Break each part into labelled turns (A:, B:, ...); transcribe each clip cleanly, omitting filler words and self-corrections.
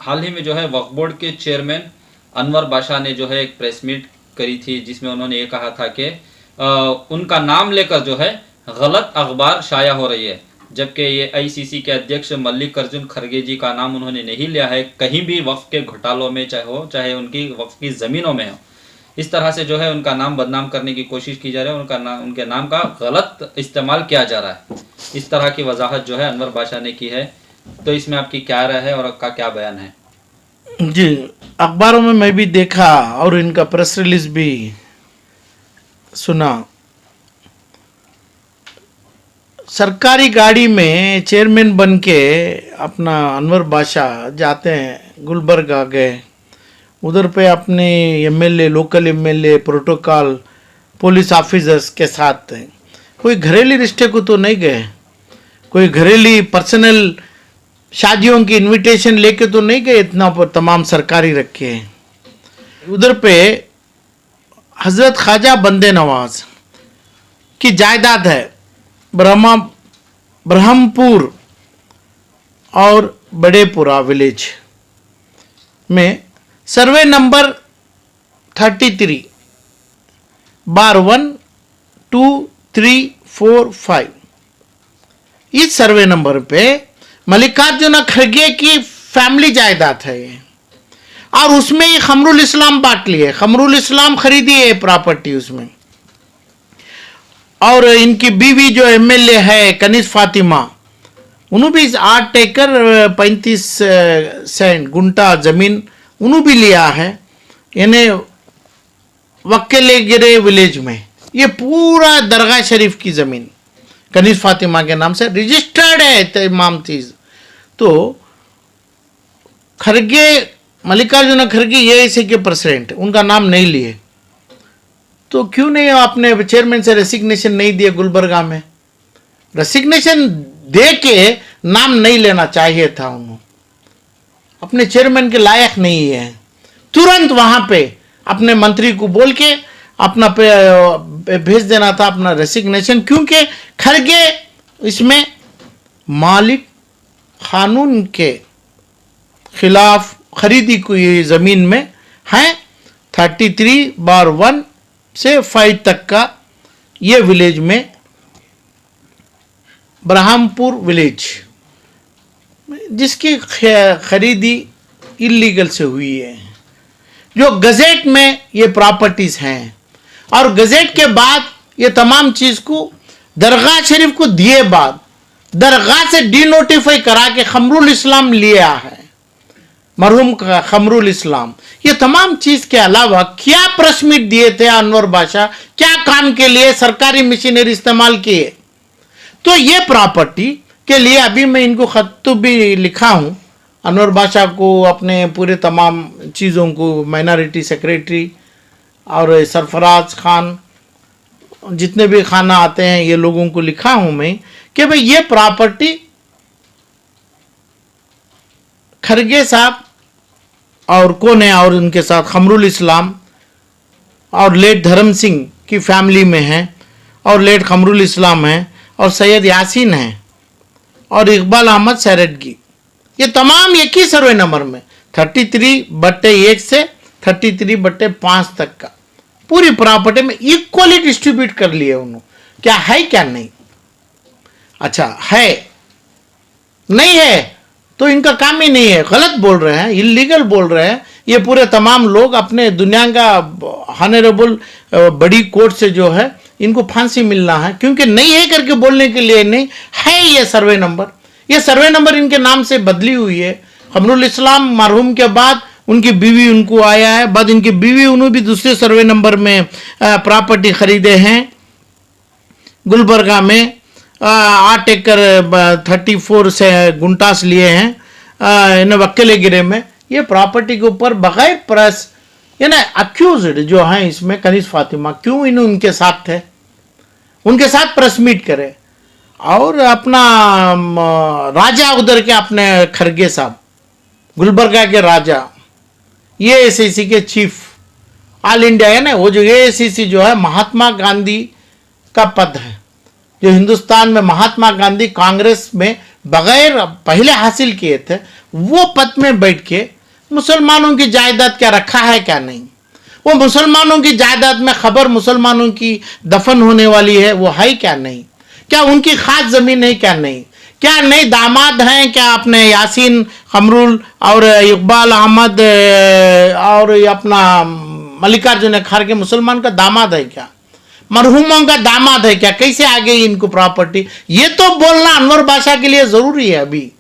A: हाल ही में जो है वक्फ बोर्ड के चेयरमैन अनवर बादशाह ने जो है एक प्रेस मीट करी थी, जिसमें उन्होंने ये कहा था कि उनका नाम लेकर जो है गलत अखबार शाया हो रही है, जबकि ये आईसीसी के अध्यक्ष मल्लिकार्जुन खड़गे जी का नाम उन्होंने नहीं लिया है कहीं भी वक्फ के घोटालों में, चाहे उनकी वक्फ की ज़मीनों में हो। इस तरह से जो है उनका नाम बदनाम करने की कोशिश की जा रही है, उनके नाम का गलत इस्तेमाल किया जा रहा है। इस तरह की वजाहत जो है अनवर बादशाह ने की है, तो इसमें आपकी क्या राय है और आपका क्या बयान है?
B: जी, अखबारों में मैं भी देखा और इनका प्रेस रिलीज भी सुना। सरकारी गाड़ी में चेयरमैन बन के अपना अनवर बादशाह जाते हैं, गुलबर्गा गए, उधर पे अपने MLA, local MLA, protocol, police officers के साथ कोई घरेलू रिश्ते को तो नहीं गए, कोई घरेलू पर्सनल शादियों की इनविटेशन लेके तो नहीं गए, इतना पर तमाम सरकारी रखे हैं। उधर पे हजरत ख्वाजा बंदे नवाज की जायदाद है ब्रह्मपुर और बड़ेपुरा विलेज में, सर्वे नंबर 33/12345। इस सर्वे नंबर पे मल्लिकार्जुन खड़गे की फैमिली जायदाद है ये, और उसमें ये खमरुल इस्लाम बांट लिए, खमरुल इस्लाम खरीदी है प्रॉपर्टी उसमें। और इनकी बीवी जो एमएलए है कनीज फातिमा, उन्होंने भी 8 एकड़ 35 सेंट गुंटा जमीन उन्होंने भी लिया है, यानी वक्केले गिरे विलेज में। ये पूरा दरगाह शरीफ की ज़मीन कनीज फातिमा के नाम से रजिस्टर्ड है तमाम चीज़। तो खड़गे, मल्लिकार्जुन खड़गे ये ऐसे के प्रेसिडेंट, उनका नाम नहीं लिए, तो क्यों नहीं आपने चेयरमैन से रेसिग्नेशन नहीं दिए? गुलबर्गा में रेसिग्नेशन दे के नाम नहीं लेना चाहिए था, उन्होंने अपने चेयरमैन के लायक नहीं है। तुरंत वहां पे अपने मंत्री को बोल के अपना भेज देना था अपना रेसिग्नेशन, क्योंकि खड़गे इसमें मालिक कानून के खिलाफ खरीदी हुई जमीन में है। 33/1 से 5 तक का ये विलेज में, ब्रह्मपुर विलेज, जिसकी खरीदी इलीगल से हुई है, जो गजेट में ये प्रॉपर्टीज हैं, और गजेट के बाद ये तमाम चीज को दरगाह शरीफ को दिए बाद दरगाह से डिनोटिफाई करा के खमरुल इस्लाम लिया है, मरहूम का खमरुल इस्लाम। ये तमाम चीज के अलावा क्या प्रेस मीट दिए थे अनवर बादशाह, क्या काम के लिए सरकारी मशीनरी इस्तेमाल किए? तो ये प्रॉपर्टी के लिए अभी मैं इनको खत भी लिखा हूं अनवर बादशाह को, अपने पूरे तमाम चीज़ों को, माइनॉरिटी सेक्रेटरी और सरफराज खान, जितने भी खाना आते हैं, ये लोगों को लिखा हूं मैं कि भाई ये प्रॉपर्टी खड़गे साहब और कौन है, और उनके साथ खमरुल इस्लाम और लेट धर्म सिंह की फैमिली में है, और लेट खमरुल इस्लाम है, और सैयद यासीन है, और इकबाल अहमद सैरडगी, ये तमाम एक ही सर्वे नंबर में 33/1 से 33/5 तक का पूरी प्रॉपर्टी में इक्वली डिस्ट्रीब्यूट कर लिए उन्होंने। क्या है क्या नहीं? अच्छा है, नहीं है तो इनका काम ही नहीं है, गलत बोल रहे हैं, इलीगल बोल रहे हैं। ये पूरे तमाम लोग अपने दुनिया का ऑनरेबल बड़ी कोर्ट से जो है इनको फांसी मिलना है, क्योंकि नहीं है करके बोलने के लिए नहीं है। ये सर्वे नंबर इनके नाम से बदली हुई है। खमरुल इस्लाम मरहूम के बाद उनकी बीवी उनको आया है, बाद इनकी बीवी उन्होंने भी दूसरे सर्वे नंबर में प्रॉपर्टी खरीदे हैं गुलबर्गा में, 8 एकड़ 34 से गुंटास लिए हैं इन वक्केले गिरे में। ये प्रॉपर्टी के ऊपर बगैर प्रेस, यानी अक्यूज्ड जो हैं इसमें कनीज फातिमा, क्यों इन उनके साथ थे, उनके साथ प्रेस मीट करे। और अपना राजा उधर के अपने खड़गे साहब, गुलबर्गा के राजा, ये एआईसीसी के चीफ ऑल इंडिया है ना, वो जो एआईसीसी जो है महात्मा गांधी का पद है, जो हिंदुस्तान में महात्मा गांधी कांग्रेस में बगैर पहले हासिल किए थे, वो पद में बैठ के मुसलमानों की जायदाद क्या रखा है क्या नहीं, वो मुसलमानों की जायदाद में खबर मुसलमानों की दफन होने वाली है वो है क्या नहीं, क्या उनकी खास जमीन है क्या नहीं, क्या नए दामाद हैं क्या अपने यासीन कमरुल और इकबाल अहमद और अपना मल्लिकार्जुन खड़गे मुसलमान का दामाद है क्या, मरहूमों का दामाद है क्या, कैसे आ गई इनको प्रॉपर्टी, ये तो बोलना अनवर बादशाह के लिए जरूरी है, अभी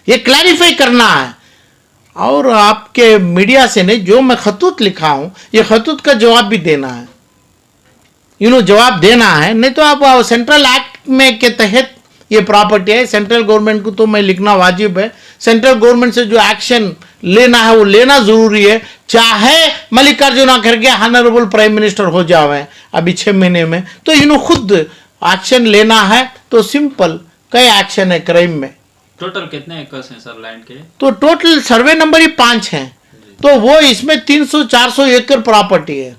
B: ये क्लैरिफाई करना है। और आपके मीडिया से नहीं, जो मैं खतूत लिखा हूं ये खतूत का जवाब भी देना है, जवाब देना है, नहीं तो आप सेंट्रल एक्ट में के तहत ये प्रॉपर्टी है, सेंट्रल गवर्नमेंट को तो मैं लिखना वाजिब है, सेंट्रल गवर्नमेंट से जो एक्शन लेना है वो लेना जरूरी है, चाहे मल्लिकार्जुन खड़गे ऑनरेबल प्राइम मिनिस्टर हो जावे अभी 6 महीने में, तो खुद एक्शन लेना है, तो सिंपल कई एक्शन है क्राइम में।
A: टोटल कितने एकर्स हैं सर लैंड के? तो
B: टोटल सर्वे नंबर ही 5 है, तो वो इसमें 300-400 एकड़ प्रॉपर्टी है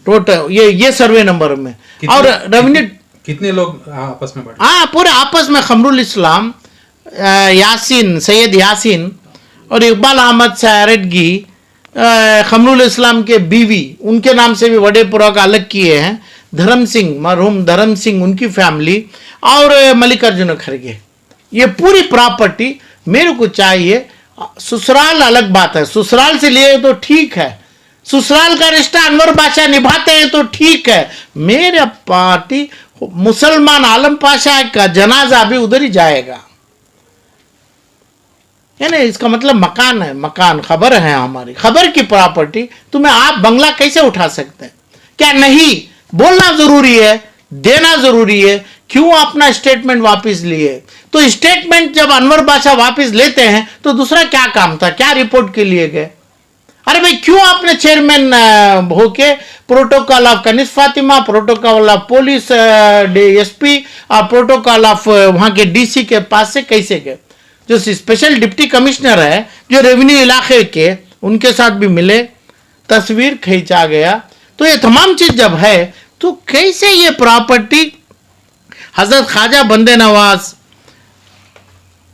B: टोटल, ये सर्वे नंबर में। और रेवेन्यू
C: कितने लोग आपस में बैठे?
B: हाँ, पूरे आपस में खमरुल इस्लाम, यासीन, सैयद यासीन और इकबाल अहमद सैरडगी, खमरुल इस्लाम के बीवी, उनके नाम से भी वडेपुरा का अलग किए हैं, धर्म सिंह, मरहूम धर्म सिंह, उनकी फैमिली और मल्लिकार्जुन खड़गे, ये पूरी प्रॉपर्टी मेरे को चाहिए। ससुराल अलग बात है, ससुराल से लिए तो ठीक है, ससुराल का रिश्ता अनवर बादशाह निभाते हैं तो ठीक है, मेरे पार्टी मुसलमान आलम पाशा का जनाजा भी उधर ही जाएगा, है ना, इसका मतलब मकान है, मकान खबर है, हमारी खबर की प्रॉपर्टी तुम्हें आप बंगला कैसे उठा सकते हैं, क्या नहीं, बोलना जरूरी है, देना जरूरी है। क्यों अपना स्टेटमेंट वापस लिए, तो स्टेटमेंट जब अनवर बादशाह वापस लेते हैं तो दूसरा क्या काम था, क्या रिपोर्ट के लिए गए, अरे भाई क्यों आपने चेयरमैन होके protocol of Kaneez Fatima, protocol of police SP और प्रोटोकॉल ऑफ वहां के डीसी के पास से कैसे गए, जो स्पेशल डिप्टी कमिश्नर है जो रेवेन्यू इलाके के, उनके साथ भी मिले, तस्वीर खींचा गया, तो ये तमाम चीज जब है तो कैसे ये प्रॉपर्टी हजरत ख्वाजा बंदे नवाज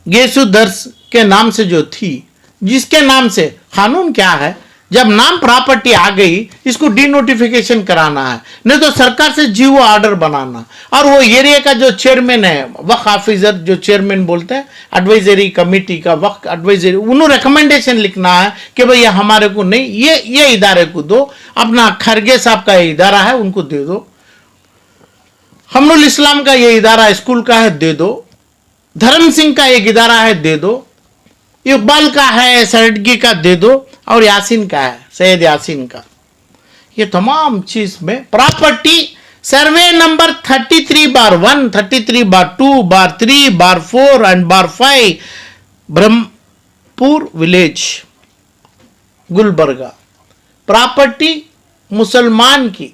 B: गेसु दर्स के नाम से जो थी, जिसके नाम से कानून क्या है, जब नाम प्रॉपर्टी आ गई इसको डीनोटिफिकेशन कराना है, नहीं तो सरकार से जीओ ऑर्डर बनाना, और वो एरिया का जो चेयरमैन है, वक्फ ऑफिसर जो चेयरमैन बोलते हैं, एडवाइजरी कमेटी का वक्फ एडवाइजरी, उन्होंने रिकमेंडेशन लिखना है कि भाई हमारे को नहीं, ये इदारे को दो, अपना खड़गे साहब का इदारा है उनको दे दो, खमरुल इस्लाम का ये इदारा स्कूल का है दे दो, धर्म सिंह का एक इदारा है दे दो, इकबाल का है सरडगी का दे दो, और यासीन का है सैयद यासीन का, ये तमाम चीज में property survey number 33/1, 33/2/3 /4 and /5 Brahmapur village Gulbarga, property मुसलमान की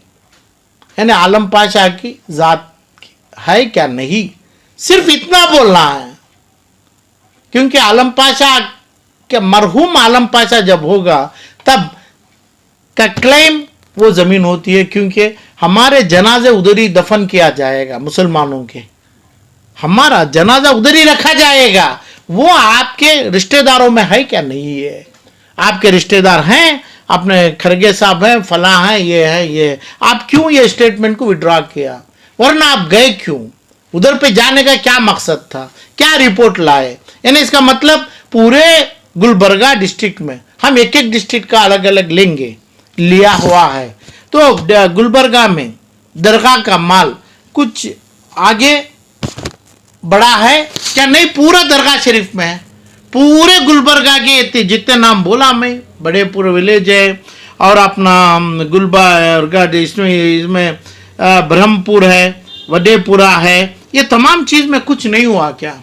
B: यानी आलम पाशा की जात की है क्या नहीं, सिर्फ इतना बोलना है, क्योंकि आलम पाशा के मरहूम आलम पाशा जब होगा तब का क्लेम वो जमीन होती है, क्योंकि हमारे जनाजे उधर ही दफन किया जाएगा, मुसलमानों के हमारा जनाजा उधर ही रखा जाएगा, वो आपके रिश्तेदारों में है क्या नहीं है, आपके रिश्तेदार हैं, अपने खड़गे साहब हैं, फला हैं, ये है, ये आप क्यों ये स्टेटमेंट को विड्रॉ किया, वरना आप गए क्यों, उधर पे जाने का क्या मकसद था, क्या रिपोर्ट लाए, यानी इसका मतलब पूरे गुलबर्गा डिस्ट्रिक्ट में हम एक एक डिस्ट्रिक्ट का अलग अलग लेंगे, लिया हुआ है, तो गुलबर्गा में दरगाह का माल कुछ आगे बड़ा है क्या नहीं, पूरा दरगाह शरीफ में है, पूरे गुलबर्गा के जितने नाम बोला मैं, बड़ेपुर विलेज है और अपना गुलबर्गा इसमें ब्रह्मपुर है, वडेपुरा है, ये तमाम चीज में कुछ नहीं हुआ क्या,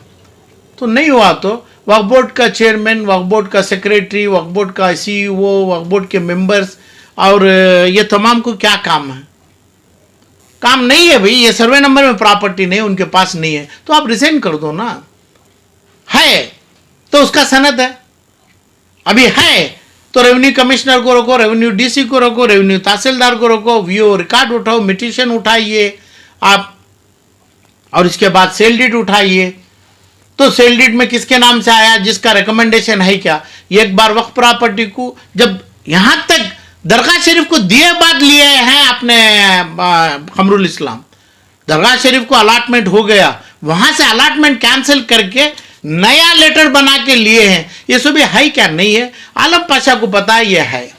B: तो नहीं हुआ तो वक्फ बोर्ड का चेयरमैन, वक्फ बोर्ड का सेक्रेटरी, वक्फ बोर्ड का सीईओ, वक्फ बोर्ड के मेंबर्स और ये तमाम को क्या काम है, काम नहीं है भाई, ये सर्वे नंबर में प्रॉपर्टी नहीं, उनके पास नहीं है, तो आप रिजाइन कर दो ना, है तो उसका सनद है, अभी है तो रेवेन्यू कमिश्नर को रोको, रेवेन्यू डीसी को रोको, रेवेन्यू तहसीलदार को रोको, वीओ रिकॉर्ड उठाओ, मिटिशन उठाइए आप, और इसके बाद सेल डीड उठाइए, तो सेल डीड में किसके नाम से आया, जिसका रिकमेंडेशन है क्या? एक बार वक्फ प्रॉपर्टी को जब यहां तक दरगाह शरीफ को दिए बाद लिए हैं अपने खमरुल इस्लाम, दरगाह शरीफ को अलॉटमेंट हो गया, वहां से अलॉटमेंट कैंसिल करके नया लेटर बना के लिए हैं। ये सब है क्या? नहीं है। आलम पाशा को पता है ये है,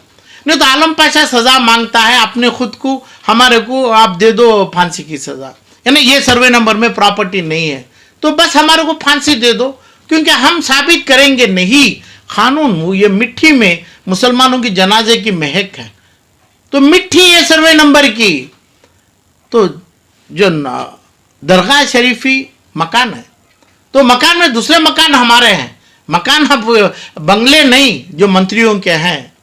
B: नहीं तो आलम पाशा सजा मांगता है अपने खुद को, हमारे को आप दे दो फांसी की सजा, यानी ये सर्वे नंबर में प्रॉपर्टी नहीं है तो बस हमारे को फांसी दे दो, क्योंकि हम साबित करेंगे नहीं कानून ये मिट्टी में मुसलमानों की जनाजे की महक है, तो मिट्टी है सर्वे नंबर की। तो जो दरगाह शरीफी मकान है, तो मकान में दूसरे मकान हमारे हैं, मकान अब बंगले नहीं जो मंत्रियों के हैं।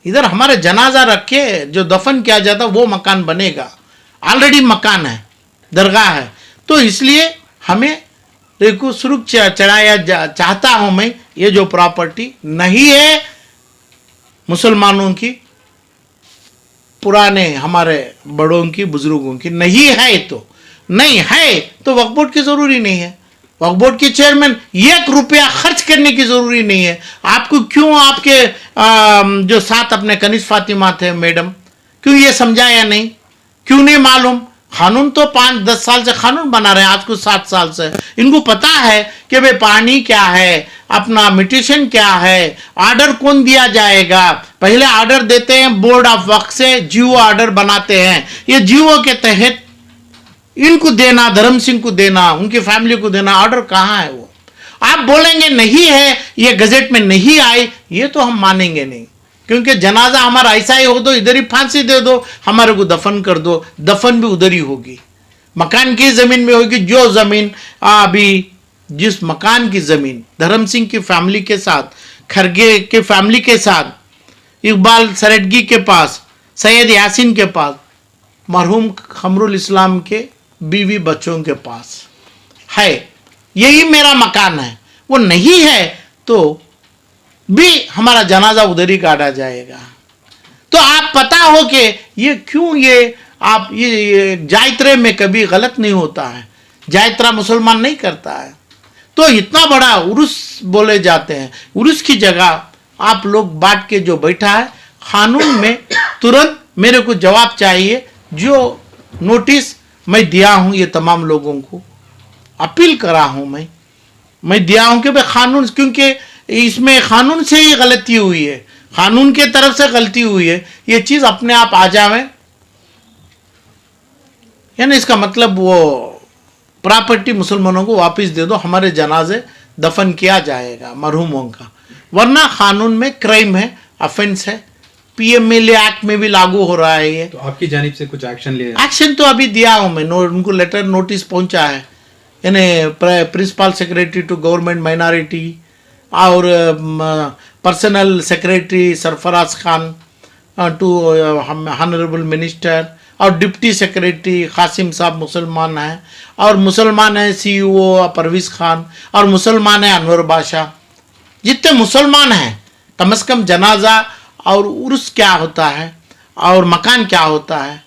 B: इधर हमारे जनाजा रख के जो दफन किया जाता वो मकान बनेगा, ऑलरेडी मकान है, दरगाह है। तो इसलिए हमें देखो सुरक्षा चढ़ाया चाहता हूं मैं, ये जो प्रॉपर्टी नहीं है मुसलमानों की, पुराने हमारे बड़ों की, बुजुर्गों की नहीं है, तो नहीं है तो वक्फ बोर्ड की जरूरी नहीं है। वक्फ बोर्ड के चेयरमैन 1 रुपया खर्च करने की जरूरी नहीं है। आपको क्यों आपके जो साथ अपने कनिष्ठ फातिमा थे मैडम, क्यों ये समझाया नहीं? क्यों नहीं मालूम? कानून तो 5-10 साल से कानून बना रहे हैं, आज को 7 साल से इनको पता है कि भाई पानी क्या है, अपना म्यूटेशन क्या है, ऑर्डर कौन दिया जाएगा। पहले ऑर्डर देते हैं बोर्ड ऑफ वक्फ से, जीओ ऑर्डर बनाते हैं, ये जीओ के तहत इनको देना, धर्म सिंह को देना, उनकी फैमिली को देना, ऑर्डर कहाँ है वो? आप बोलेंगे नहीं है, ये गजट में नहीं आई, ये तो हम मानेंगे नहीं, क्योंकि जनाजा हमारा ऐसा ही हो तो इधर ही फांसी दे दो, हमारे को दफन कर दो, दफन भी उधर ही होगी, मकान की जमीन में होगी। जो जमीन अभी जिस मकान की जमीन धर्म सिंह की फैमिली के साथ, खरगे के फैमिली के साथ, इकबाल सरडगी के पास, सैयद यासीन के पास, मरहूम खमरुल इस्लाम के बीवी बच्चों के पास है, यही मेरा मकान है, वो नहीं है तो भी हमारा जनाजा उधर ही काटा जाएगा। तो आप पता हो कि ये क्यों, ये आप ये जायत्रे में कभी गलत नहीं होता है, जायत्रा मुसलमान नहीं करता है, तो इतना बड़ा उर्स बोले जाते हैं, उर्स की जगह आप लोग बांट के जो बैठा है, कानून में तुरंत मेरे को जवाब चाहिए। जो नोटिस मैं दिया हूं ये तमाम लोगों को अपील करा हूं, मैं दिया हूं कि भाई कानून, क्योंकि इसमें कानून से ही गलती हुई है, कानून के तरफ से गलती हुई है, ये चीज अपने आप आ जावे, यानी इसका मतलब वो प्रॉपर्टी मुसलमानों को वापस दे दो, हमारे जनाजे दफन किया जाएगा मरहूमों का, वरना कानून में क्राइम है, ऑफेंस है, पीएमएलए एक्ट में भी लागू हो रहा है ये।
C: तो आपकी जानिब से कुछ एक्शन लिया?
B: एक्शन तो अभी दिया हूं मैं, उनको लेटर नोटिस पहुंचा है, यानी principal secretary to government minority और personal secretary Sarfaraz Khan to honourable minister, और डिप्टी सेक्रेटरी कासिम साहब मुसलमान हैं, और मुसलमान है सीईओ परवेज खान, और मुसलमान है अनवर बादशाह। जितने मुसलमान हैं कम से कम जनाजा और उर्स क्या होता है और मकान क्या होता है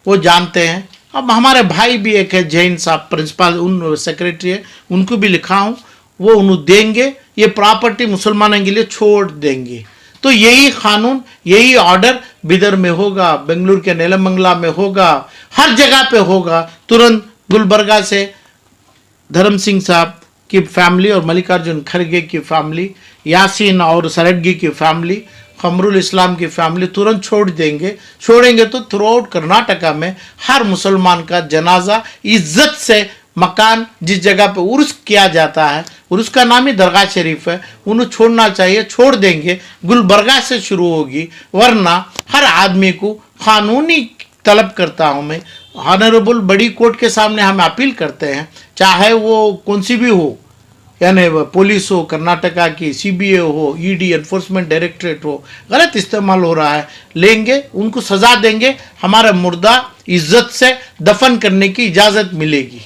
B: वो जानते हैं। अब हमारे भाई भी एक है जैन साहब प्रिंसिपल, उन सेक्रेटरी है, उनको भी लिखा हूँ, वो उन्हें देंगे, ये प्रॉपर्टी मुसलमानों के लिए छोड़ देंगे। तो यही कानून, यही ऑर्डर बिदर में होगा, बेंगलुरु के नेलमंगला में होगा, हर जगह पे होगा। तुरंत गुलबर्गा से धर्म सिंह साहब की फैमिली और मल्लिकार्जुन खड़गे की फैमिली, यासीन और सरडगी की फैमिली, खमरुल इस्लाम की फैमिली तुरंत छोड़ देंगे। छोड़ेंगे तो थ्रू आउट कर्नाटका में हर मुसलमान का जनाजा इज्जत से, मकान जिस जगह पे उर्स किया जाता है, उर्स का नाम ही दरगाह शरीफ है, उन्हें छोड़ना चाहिए, छोड़ देंगे। गुलबर्गा से शुरू होगी, वरना हर आदमी को कानूनी तलब करता हूँ मैं, ऑनरेबल बड़ी कोर्ट के सामने हम अपील करते हैं, चाहे वो कौन सी भी हो, यानी पुलिस हो, कर्नाटका की सीबीआई हो, ईडी एनफोर्समेंट डायरेक्टरेट हो, गलत इस्तेमाल हो रहा है, लेंगे, उनको सजा देंगे, हमारा मुर्दा इज्जत से दफन करने की इजाज़त मिलेगी।